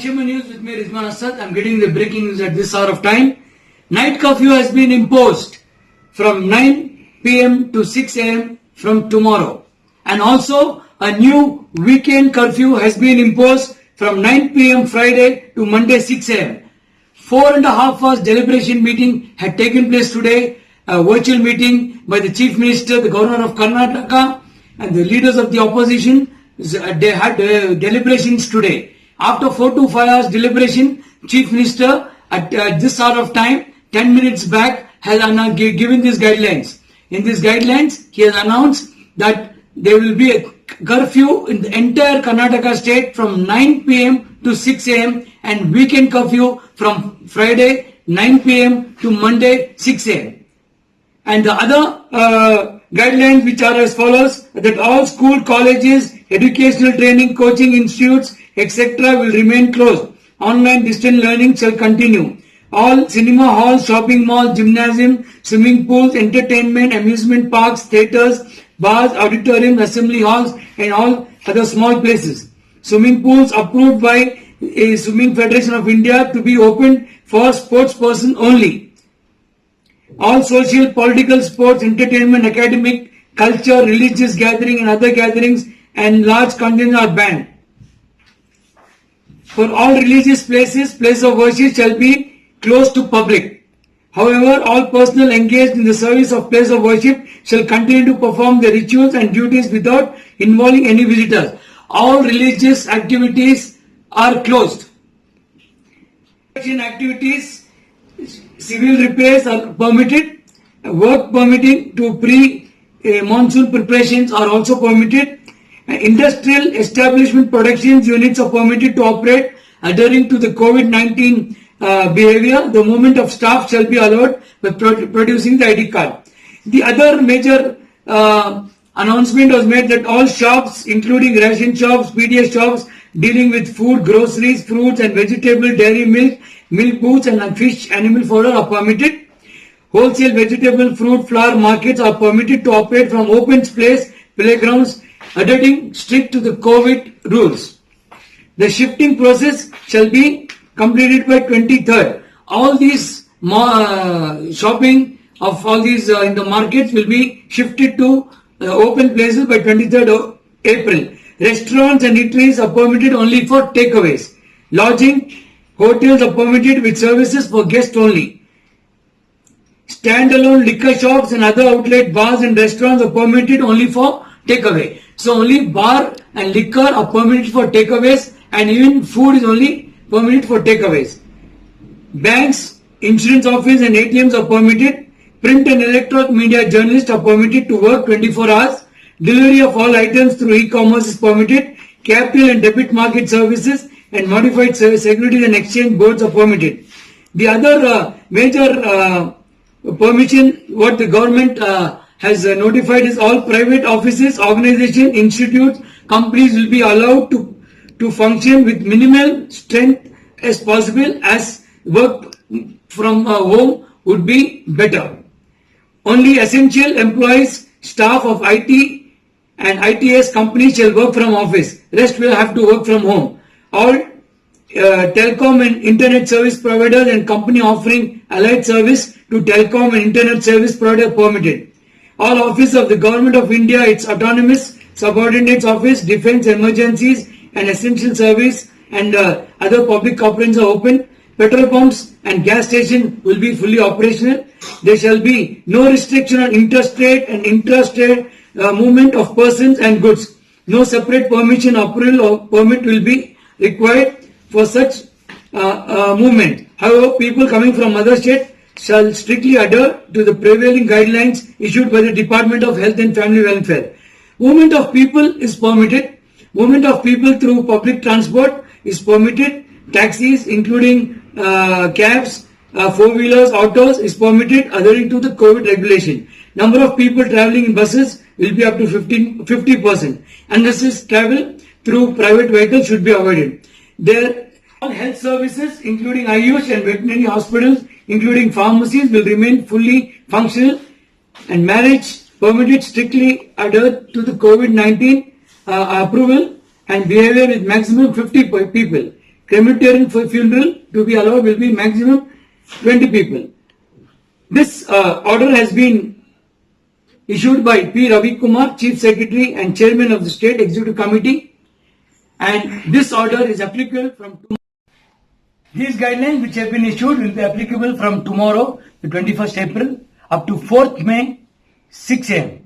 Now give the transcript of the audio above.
Shima News with me, Rizman Asad. I'm getting the breaking news at this hour of time. Night curfew has been imposed from 9 p.m. to 6 a.m. from tomorrow. And also a new weekend curfew has been imposed from 9 p.m. Friday to Monday 6 a.m. 4.5 hours deliberation meeting had taken place today, a virtual meeting by the Chief Minister, the Governor of Karnataka and the leaders of the opposition. They had deliberations today. After 4 to 5 hours deliberation, Chief Minister at this hour of time, 10 minutes back, has given these guidelines. In these guidelines, he has announced that there will be a curfew in the entire Karnataka state from 9 p.m. to 6 a.m. and weekend curfew from Friday 9 p.m. to Monday 6 a.m. And the other guidelines which are as follows, that all school, colleges, educational training, coaching institutes, etc. will remain closed. Online distance learning shall continue. All cinema halls, shopping malls, gymnasium, swimming pools, entertainment, amusement parks, theatres, bars, auditoriums, assembly halls and all other small places. Swimming pools approved by a Swimming Federation of India to be opened for sports person only. All social, political, sports, entertainment, academic, culture, religious gathering and other gatherings and large contingents are banned. For all religious places, place of worship shall be closed to public. However, all personnel engaged in the service of place of worship shall continue to perform their rituals and duties without involving any visitors. All religious activities are closed. Activities, civil repairs are permitted. Work permitting to pre-monsoon preparations are also permitted. Industrial establishment production units are permitted to operate adhering to the COVID-19 behavior. The movement of staff shall be allowed by producing the ID card. The other major announcement was made that all shops, including ration shops, PDS shops, dealing with food, groceries, fruits and vegetable, dairy milk, milk booths and fish, animal fodder are permitted. Wholesale vegetable, fruit, flower markets are permitted to operate from open space, playgrounds, adhering strict to the COVID rules. The shifting process shall be completed by 23rd. All these shopping of all these in the markets will be shifted to open places by 23rd of April. Restaurants and eateries are permitted only for takeaways. Lodging, hotels are permitted with services for guests only. Standalone liquor shops and other outlet bars and restaurants are permitted only for takeaway. So only bar and liquor are permitted for takeaways and even food is only permitted for takeaways. Banks, insurance office and ATMs are permitted. Print and electronic media journalists are permitted to work 24 hours. Delivery of all items through e-commerce is permitted. Capital and debit market services and modified securities and exchange boards are permitted. The other major permission what the government has notified is all private offices, organizations, institutes, companies will be allowed to function with minimal strength as possible, as work from home would be better. Only essential employees, staff of IT and ITS companies shall work from office. Rest will have to work from home. All telecom and internet service providers and company offering allied service to telecom and internet service provider permitted. All offices of the Government of India, its autonomous subordinates office, defense, emergencies and essential service and other public corporations are open. Petrol pumps and gas stations will be fully operational. There shall be no restriction on interstate and intrastate movement of persons and goods. No separate permission, approval or permit will be required for such movement. However, people coming from other states shall strictly adhere to the prevailing guidelines issued by the Department of Health and Family Welfare. Movement of people is permitted. Movement of people through public transport is permitted. Taxis, including cabs, four-wheelers, autos is permitted adhering to the COVID regulation. Number of people travelling in buses will be up to 50%. Unnecessary travel through private vehicles should be avoided. All health services, including Ayush and veterinary hospitals, including pharmacies, will remain fully functional, and marriage permitted strictly adhere to the COVID-19 approval and behavior with maximum 50 people. crematorium for funeral to be allowed will be maximum 20 people. This order has been issued by P. Ravi Kumar, Chief Secretary and Chairman of the State Executive Committee, and this order is applicable from tomorrow. These guidelines which have been issued will be applicable from tomorrow, the 21st April, up to 4th May, 6 am.